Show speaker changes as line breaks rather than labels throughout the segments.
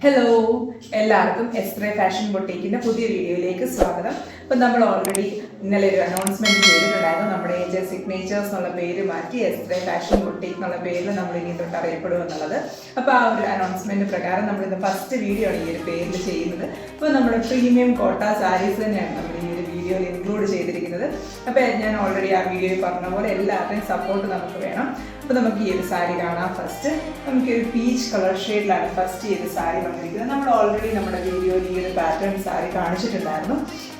Hello, എല്ലാവർക്കും എസ്ത്രേ fashion ബൊട്ടീക്കിൻ്റെ പുതിയ വീഡിയോയിലേക്ക് സ്വാഗതം. അപ്പം നമ്മൾ ഓൾറെഡി ഇന്നലെ ഒരു അനൗൺസ്മെൻറ്റ് ചെയ്തിട്ടുണ്ടായിരുന്നു. നമ്മുടെ AJ സിഗ്നേച്ചേഴ്സ് എന്നുള്ള പേര് മാറ്റി എസ്ത്രേ ഫാഷൻ ബൊട്ടീക്ക് എന്നുള്ള പേരിൽ നമ്മൾ ഇനി തൊട്ട് അറിയപ്പെടും എന്നുള്ളത്. അപ്പോൾ ആ ഒരു അനൗൺസ്മെൻറ്റ് പ്രകാരം നമ്മളിന്ന് ഫസ്റ്റ് വീഡിയോ ആണ് ഈ ഒരു പേരിൽ ചെയ്യുന്നത്. അപ്പോൾ നമ്മുടെ പ്രീമിയം കോട്ട സാരീസ് തന്നെയാണ് നമ്മൾ ഈ ഒരു വീഡിയോയിൽ ഇൻക്ലൂഡ് ചെയ്തിരിക്കുന്നത്. അപ്പോൾ ഞാൻ ഓൾറെഡി ആ വീഡിയോയിൽ പറഞ്ഞ പോലെ എല്ലാവരുടെയും സപ്പോർട്ട് നമുക്ക് വേണം. അപ്പോൾ നമുക്ക് ഈ ഒരു സാരി കാണാം. ഫസ്റ്റ് നമുക്ക് ഒരു പീച്ച് കളർ ഷെയ്ഡിലാണ് ഫസ്റ്റ് ഈ ഒരു സാരി വന്നിരിക്കുന്നത്. നമ്മൾ ഓൾറെഡി നമ്മുടെ വീഡിയോയിൽ ഈ ഒരു പാറ്റേൺ സാരി കാണിച്ചിട്ടുണ്ടായിരുന്നു.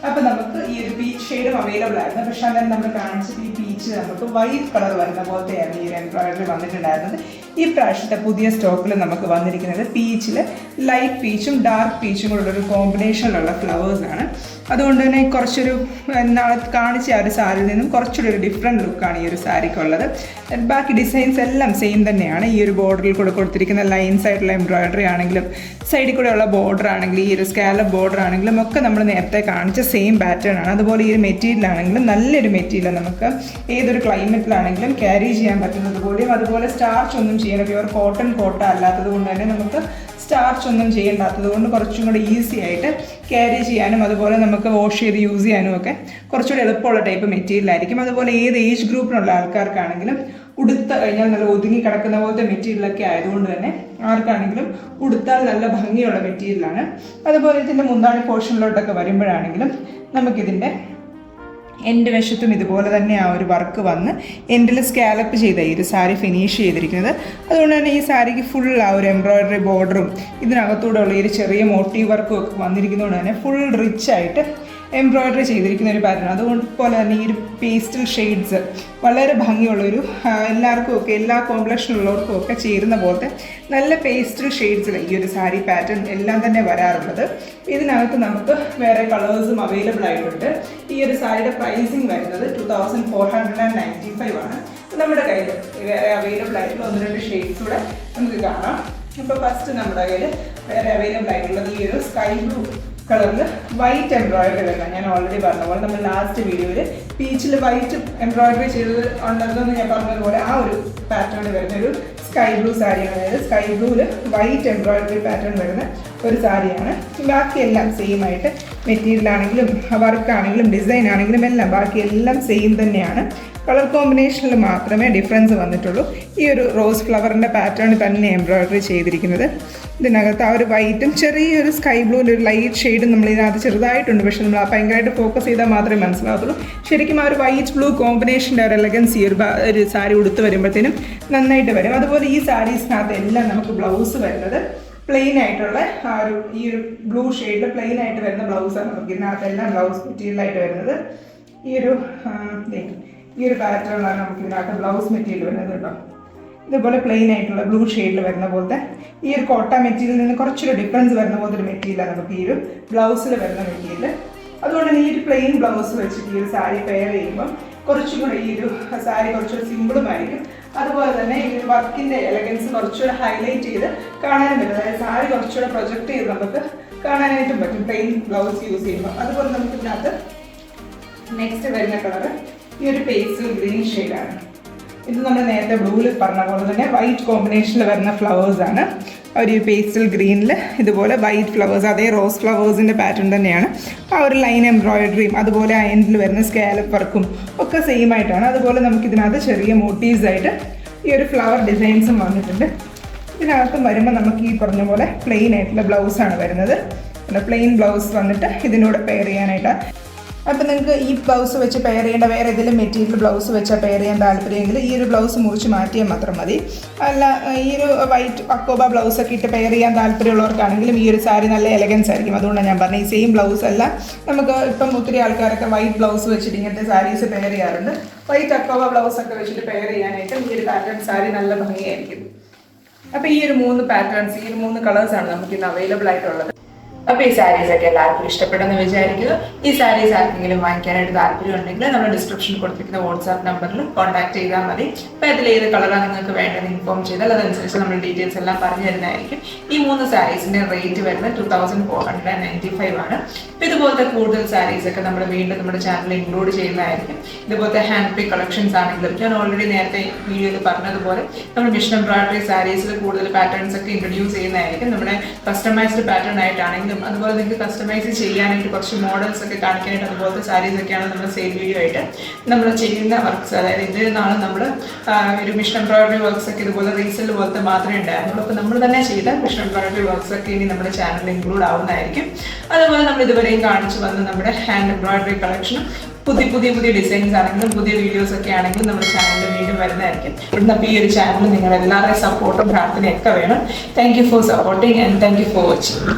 അപ്പോൾ നമുക്ക് ഈ ഒരു പീച്ച് ഷെയ്ഡും അവൈലബിൾ ആയിരുന്നു. പക്ഷേ അന്നേരം നമ്മൾ കാണിച്ചിട്ട് ഈ പീച്ച് നമുക്ക് വൈറ്റ് കളർ വരുന്ന പോലത്തെയാണ് ഈ ഒരു എംബ്രോയിഡറി വന്നിട്ടുണ്ടായിരുന്നത്. ഈ പ്രാവശ്യത്തെ പുതിയ സ്റ്റോക്കിൽ നമുക്ക് വന്നിരിക്കുന്നത് പീച്ചിൽ ലൈറ്റ് പീച്ചും ഡാർക്ക് പീച്ചും കൂടെ ഒരു കോമ്പിനേഷനിലുള്ള ഫ്ലവേഴ്സാണ്. അതുകൊണ്ട് തന്നെ കുറച്ചൊരു നാളെ കാണിച്ച ആ ഒരു സാരിയിൽ നിന്നും കുറച്ചുകൂടി ഒരു ഡിഫറെൻറ്റ് ലുക്കാണ് ഈ ഒരു സാരിക്കുള്ളത്. ബാക്കി ഡിസൈൻസ് എല്ലാം സെയിം തന്നെയാണ്. ഈ ഒരു ബോർഡറിൽ കൂടെ കൊടുത്തിരിക്കുന്ന ലൈൻസ് ആയിട്ടുള്ള എംബ്രോയിഡറി ആണെങ്കിലും സൈഡിൽ കൂടെയുള്ള ബോർഡർ ആണെങ്കിലും ഈ ഒരു സ്കാലപ്പ് ബോർഡർ ആണെങ്കിലും ഒക്കെ നമ്മൾ നേരത്തെ കാണിച്ച സെയിം പാറ്റേൺ ആണ്. അതുപോലെ ഈ ഒരു മെറ്റീരിയൽ ആണെങ്കിലും നല്ലൊരു മെറ്റീരിയൽ, നമുക്ക് ഏതൊരു ക്ലൈമറ്റിലാണെങ്കിലും ക്യാരി ചെയ്യാൻ പറ്റുന്നത് പോലെയും അതുപോലെ സ്റ്റാർച്ച് ഒന്നും ചെയ്യണം. പ്യുവർ കോട്ടൺ കോട്ട അല്ലാത്തത് കൊണ്ട് തന്നെ നമുക്ക് സ്റ്റാർച്ച് ഒന്നും ചെയ്യേണ്ടാത്തത് കൊണ്ട് കുറച്ചും കൂടെ ഈസി ആയിട്ട് ക്യാരി ചെയ്യാനും അതുപോലെ നമുക്ക് വാഷ് ചെയ്ത് യൂസ് ചെയ്യാനും ഒക്കെ കുറച്ചുകൂടി എളുപ്പമുള്ള ടൈപ്പ് മെറ്റീരിയലായിരിക്കും. അതുപോലെ ഏത് ഏജ് ഗ്രൂപ്പിനുള്ള ആൾക്കാർക്കാണെങ്കിലും ഉടുത്ത കഴിഞ്ഞാൽ നല്ല ഒതുങ്ങി കിടക്കുന്ന പോലത്തെ മെറ്റീരിയലൊക്കെ ആയതുകൊണ്ട് തന്നെ ആർക്കാണെങ്കിലും ഉടുത്താൽ നല്ല ഭംഗിയുള്ള മെറ്റീരിയലാണ്. അതുപോലെ ഇതിൻ്റെ മുന്താണി പോർഷനിലോട്ടൊക്കെ വരുമ്പോഴാണെങ്കിലും നമുക്കിതിൻ്റെ എൻ്റെ വശത്തും ഇതുപോലെ തന്നെ ആ ഒരു വർക്ക് വന്ന് എൻഡിൽ സ്കാലപ്പ് ചെയ്ത ഈ ഒരു സാരി ഫിനിഷ് ചെയ്തിരിക്കുന്നത്. അതുകൊണ്ട് തന്നെ ഈ സാരിക്ക് ഫുൾ ആ ഒരു എംബ്രോയിഡറി ബോർഡറും ഇതിനകത്തൂടെ ഉള്ള ഈ ഒരു ചെറിയ മോട്ടീവ് വർക്കും ഒക്കെ വന്നിരിക്കുന്നതുകൊണ്ട് തന്നെ ഫുൾ റിച്ച് ആയിട്ട് എംബ്രോയിഡറി ചെയ്തിരിക്കുന്ന ഒരു പാറ്റേൺ. അതുപോലെ തന്നെ ഈ ഒരു പേസ്റ്റൽ ഷെയ്ഡ്സ് വളരെ ഭംഗിയുള്ളൊരു എല്ലാവർക്കും ഒക്കെ എല്ലാ കോംപ്ലക്ഷനുള്ളവർക്കും ഒക്കെ ചേരുന്ന പോലത്തെ നല്ല പേസ്റ്റൽ ഷെയ്ഡ്സിൽ ഈ ഒരു സാരി പാറ്റേൺ എല്ലാം തന്നെ വരാറുള്ളത്. ഇതിനകത്ത് നമുക്ക് വേറെ കളേഴ്സും അവൈലബിൾ ആയിട്ടുണ്ട്. ഈ ഒരു സാരിയുടെ പ്രൈസിങ് വരുന്നത് 2495 ആണ്. നമ്മുടെ കയ്യിൽ വേറെ അവൈലബിൾ ആയിട്ടുള്ള 1-2 ഷെയ്ഡ്സ് കൂടെ നമുക്ക് കാണാം. ഇപ്പോൾ ഫസ്റ്റ് നമ്മുടെ കയ്യിൽ വേറെ അവൈലബിൾ ആയിട്ടുള്ളത് ഈ ഒരു സ്കൈ ബ്ലൂ കളറിൽ വൈറ്റ് എംബ്രോയിഡറി വരുന്നത്. ഞാൻ ഓൾറെഡി പറഞ്ഞ പോലെ നമ്മൾ ലാസ്റ്റ് വീഡിയോയിൽ പീച്ചിൽ വൈറ്റ് എംബ്രോയിഡറി ചെയ്തത് ഉണ്ടെന്ന് ഞാൻ പറഞ്ഞതുപോലെ ആ ഒരു പാറ്റേൺ വരുന്നൊരു സ്കൈ ബ്ലൂ സാരിയാണ്. അതായത് സ്കൈ ബ്ലൂവിൽ വൈറ്റ് എംബ്രോയിഡറി പാറ്റേൺ വരുന്ന ഒരു സാരിയാണ്. ബാക്കിയെല്ലാം സെയിം ആയിട്ട് മെറ്റീരിയൽ ആണെങ്കിലും വർക്കാണെങ്കിലും ഡിസൈൻ ആണെങ്കിലും എല്ലാം ബാക്കിയെല്ലാം സെയിം തന്നെയാണ്. കളർ കോമ്പിനേഷനിൽ മാത്രമേ ഡിഫറൻസ് വന്നിട്ടുള്ളൂ. ഈ ഒരു റോസ് ഫ്ലവറിൻ്റെ പാറ്റേൺ തന്നെ എംബ്രോയിഡറി ചെയ്തിരിക്കുന്നത്. ഇതിനകത്ത് ആ ഒരു വൈറ്റും ചെറിയൊരു സ്കൈ ബ്ലൂവിൻ്റെ ഒരു ലൈറ്റ് ഷെയ്ഡും നമ്മൾ ഇതിനകത്ത് ചെറുതായിട്ടുണ്ട്. പക്ഷേ നമ്മൾ ആ ഭയങ്കരമായിട്ട് ഫോക്കസ് ചെയ്താൽ മാത്രമേ മനസ്സിലാകത്തുള്ളൂ. ശരിക്കും ആ ഒരു വൈറ്റ് ബ്ലൂ കോമ്പിനേഷൻ്റെ ഒരു എലഗൻസ് ഈ ഒരു സാരി ഉടുത്ത് വരുമ്പോഴത്തേനും നന്നായിട്ട് വരും. അതുപോലെ ഈ സാരീസിനകത്ത് എല്ലാം നമുക്ക് ബ്ലൗസ് വരുന്നത് പ്ലെയിൻ ആയിട്ടുള്ള ഈ ഒരു ബ്ലൂ ഷെയ്ഡിൽ പ്ലെയിൻ ആയിട്ട് വരുന്ന ബ്ലൗസാണ് നമുക്ക് ഇതിനകത്തെല്ലാം ബ്ലൗസ് മെറ്റീരിയലായിട്ട് വരുന്നത്. ഈ ഒരു പാറ്റേണിലാണ് നമുക്ക് ഇതിനകത്ത് ബ്ലൗസ് മെറ്റീരിയൽ വരുന്നത് കേട്ടോ. ഇതുപോലെ പ്ലെയിൻ ആയിട്ടുള്ള ബ്ലൂ ഷെയ്ഡിൽ വരുന്ന പോലത്തെ ഈ ഒരു കോട്ട മെറ്റീരിയലിൽ നിന്ന് കുറച്ചൊരു ഡിഫറൻസ് വരുന്ന പോലത്തെ ഒരു മെറ്റീരിയലാണ് നമുക്ക് ഈ ഒരു ബ്ലൗസിൽ വരുന്ന മെറ്റീരിയൽ. അതുകൊണ്ട് തന്നെ ഈ ഒരു പ്ലെയിൻ ബ്ലൗസ് വെച്ചിട്ട് ഈ ഒരു സാരി പെയർ ചെയ്യുമ്പം കുറച്ചും കൂടെ ഈ ഒരു സാരി കുറച്ചുകൂടി സിമ്പിളുമായിരിക്കും. അതുപോലെ തന്നെ ഈ ഒരു വർക്കിൻ്റെ എലഗൻസ് കുറച്ചുകൂടെ ഹൈലൈറ്റ് ചെയ്ത് കാണാനും പറ്റും. അതായത് സാരി കുറച്ചുകൂടെ പ്രൊജക്റ്റ് ചെയ്ത് നമുക്ക് കാണാനായിട്ടും പറ്റും പ്ലെയിൻ ബ്ലൗസ് യൂസ് ചെയ്യുമ്പോൾ. അതുപോലെ നമുക്ക് ഇതിനകത്ത് നെക്സ്റ്റ് വരുന്ന കളറ് ഈ ഒരു പേസ്റ്റൽ ഗ്രീൻ ഷെയ്ഡാണ്. ഇത് നമ്മൾ നേരത്തെ ബ്ലൂവിൽ പറഞ്ഞ പോലെ തന്നെ വൈറ്റ് കോമ്പിനേഷനിൽ വരുന്ന ഫ്ലവേഴ്സാണ്. ഒരു പേസ്റ്റൽ ഗ്രീനിൽ ഇതുപോലെ വൈറ്റ് ഫ്ലവേഴ്സ്, അതേ റോസ് ഫ്ലവേഴ്സിൻ്റെ പാറ്റേൺ തന്നെയാണ്. ആ ഒരു ലൈൻ എംബ്രോയിഡറിയും അതുപോലെ ആ എൻഡിൽ വരുന്ന സ്കാലപ്പ് വർക്കും ഒക്കെ സെയിം ആയിട്ടാണ്. അതുപോലെ നമുക്കിതിനകത്ത് ചെറിയ മോട്ടീവ്സ് ആയിട്ട് ഈ ഒരു ഫ്ലവർ ഡിസൈൻസും വന്നിട്ടുണ്ട്. ഇതിനകത്തും വരുമ്പോൾ നമുക്ക് ഈ പറഞ്ഞ പോലെ പ്ലെയിൻ ആയിട്ടുള്ള ബ്ലൗസാണ് വരുന്നത്. പ്ലെയിൻ ബ്ലൗസ് വന്നിട്ട് ഇതിനോട് പെയർ ചെയ്യാനായിട്ടാണ്. അപ്പോൾ നിങ്ങൾക്ക് ഈ ബ്ലൗസ് വെച്ച് പെയർ ചെയ്യേണ്ട വേറെ ഏതെങ്കിലും മെറ്റീരിയൽ ബ്ലൗസ് വെച്ചാൽ പെയർ ചെയ്യാൻ താല്പര്യമെങ്കിൽ ഈ ഒരു ബ്ലൗസ് മുറിച്ച് മാറ്റിയാൽ മാത്രം മതി. അല്ല, ഈ ഒരു വൈറ്റ് അക്കോബ ബ്ലൗസൊക്കെ ഇട്ട് പെയർ ചെയ്യാൻ താല്പര്യമുള്ളവർക്കാണെങ്കിലും ഈ ഒരു സാരി നല്ല എലഗൻസ് ആയിരിക്കും. അതുകൊണ്ടാണ് ഞാൻ പറഞ്ഞത് ഈ സെയിം ബ്ലൗസ് അല്ല, നമുക്ക് ഇപ്പം ഒത്തിരി ആൾക്കാരൊക്കെ വൈറ്റ് ബ്ലൗസ് വെച്ചിട്ട് ഇങ്ങനത്തെ സാരീസ് പെയർ ചെയ്യാറുണ്ട്. വൈറ്റ് അക്കോബ ബ്ലൗസൊക്കെ വെച്ചിട്ട് പെയർ ചെയ്യാനായിട്ട് ഈ ഒരു പാറ്റേൺ സാരി നല്ല ഭംഗിയായിരിക്കും. അപ്പോൾ ഈ ഒരു 3 പാറ്റേൺസ്, ഈ ഒരു 3 കളേഴ്സാണ് നമുക്ക് ഇന്ന് അവൈലബിൾ ആയിട്ടുള്ളത്. അപ്പോൾ ഈ സാരീസ് ഒക്കെ എല്ലാവർക്കും ഇഷ്ടപ്പെടുമെന്ന് വിചാരിക്കുന്നു. ഈ സാരീസ് ആർക്കെങ്കിലും വാങ്ങിക്കാനായിട്ട് താല്പര്യം ഉണ്ടെങ്കിൽ നമ്മൾ ഡിസ്ക്രിപ്ഷനിൽ കൊടുത്തിരിക്കുന്ന വാട്സാപ്പ് നമ്പറിൽ കോൺടാക്ട് ചെയ്താൽ മതി. അപ്പോൾ അതിൽ ഏത് കളറാണ് നിങ്ങൾക്ക് വേണ്ടത് ഇൻഫോം ചെയ്താൽ അതനുസരിച്ച് നമ്മൾ ഡീറ്റെയിൽസ് എല്ലാം പറഞ്ഞു തരുന്നതായിരിക്കും. ഈ 3 സാരീസിൻ്റെ റേറ്റ് വരുന്നത് 2495 ആണ്. അപ്പോൾ ഇതുപോലത്തെ കൂടുതൽ സാരീസ് ഒക്കെ നമ്മൾ വീണ്ടും നമ്മുടെ ചാനലിൽ ഇൻക്ലൂഡ് ചെയ്യുന്നതായിരിക്കും. ഇതുപോലത്തെ ഹാൻഡ് പിക്ക് കളക്ഷൻസ് ആണെങ്കിലും ഞാൻ ഓൾറെഡി നേരത്തെ വീഡിയോയിൽ പറഞ്ഞതുപോലെ നമ്മൾ മിഷൻ എംബ്രോയിഡറി സാരീസിൽ കൂടുതൽ പാറ്റേൺസ് ഒക്കെ ഇൻട്രൊഡ്യൂസ് ചെയ്യുന്നതായിരിക്കും. നമ്മുടെ കസ്റ്റമൈസ്ഡ് പാറ്റേൺ ആയിട്ടാണെങ്കിലും അതുപോലെ നിങ്ങൾക്ക് കസ്റ്റമൈസ് ചെയ്യാനായിട്ട് കുറച്ച് മോഡൽസ് ഒക്കെ കാണിക്കാനായിട്ട് അതുപോലത്തെ സാരീസ് ഒക്കെയാണ് നമ്മൾ സെയിൽ വീഡിയോ ആയിട്ട് നമ്മൾ ചെയ്യുന്ന വർക്ക്സ്. അതായത് ഇതിൽ നാളെ നമ്മൾ ഒരു മിഷൻ എംബ്രോയിഡറി വർക്ക്സ് ഒക്കെ ഇതുപോലെ റീസെൽ പോലത്തെ മാത്രമേ ഉണ്ടായിരുന്നുള്ളൂ. അപ്പോൾ നമ്മൾ തന്നെ ചെയ്ത മിഷൻ എംബ്രോയിഡറി വർക്ക്സ് ഒക്കെ ഇനി നമ്മുടെ ചാനലിൽ ഇൻക്ലൂഡ് ആവുന്നതായിരിക്കും. അതുപോലെ നമ്മൾ ഇതുവരെയും കാണിച്ചു വന്ന നമ്മുടെ ഹാൻഡ് എംബ്രോയിഡറി കളക്ഷനും പുതിയ ഡിസൈൻസ് ആണെങ്കിലും പുതിയ വീഡിയോസ് ഒക്കെ ആണെങ്കിലും നമ്മുടെ ചാനലിൽ വീണ്ടും വരുന്നതായിരിക്കും. ഇവിടുന്ന് ഈ ഒരു ചാനൽ നിങ്ങൾ എല്ലാവരുടെയും സപ്പോർട്ടും പ്രാർത്ഥനയൊക്കെ വേണം. Thank you for supporting and thank you for watching.